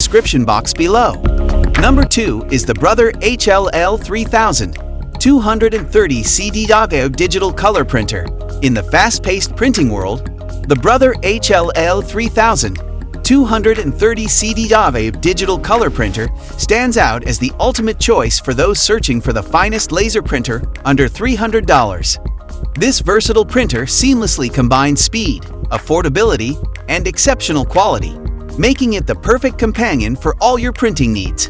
description box below. Number 2 is the Brother HL-L3230CDW digital color printer. In the fast-paced printing world, the Brother HL-L3230CDW digital color printer stands out as the ultimate choice for those searching for the finest laser printer under $300. This versatile printer seamlessly combines speed, affordability, and exceptional quality, making it the perfect companion for all your printing needs.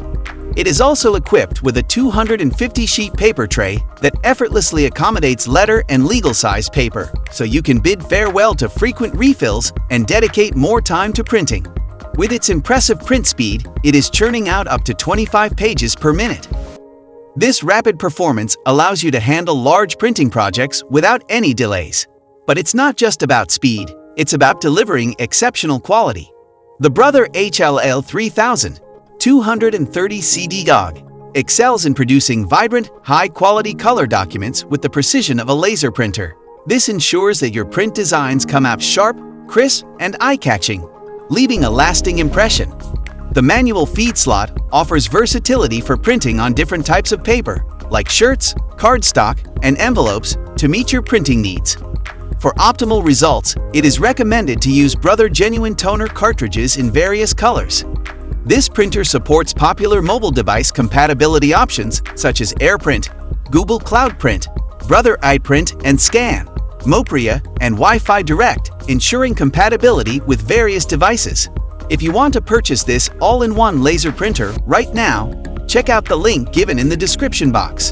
It is also equipped with a 250-sheet paper tray that effortlessly accommodates letter and legal-size paper, so you can bid farewell to frequent refills and dedicate more time to printing. With its impressive print speed, it is churning out up to 25 pages per minute. This rapid performance allows you to handle large printing projects without any delays. But it's not just about speed, it's about delivering exceptional quality. The Brother HL-L3230CDW excels in producing vibrant, high-quality color documents with the precision of a laser printer. This ensures that your print designs come out sharp, crisp, and eye-catching, leaving a lasting impression. The manual feed slot offers versatility for printing on different types of paper, like shirts, cardstock, and envelopes, to meet your printing needs. For optimal results, it is recommended to use Brother Genuine Toner cartridges in various colors. This printer supports popular mobile device compatibility options such as AirPrint, Google Cloud Print, Brother iPrint and Scan, Mopria, and Wi-Fi Direct, ensuring compatibility with various devices. If you want to purchase this all-in-one laser printer right now, check out the link given in the description box.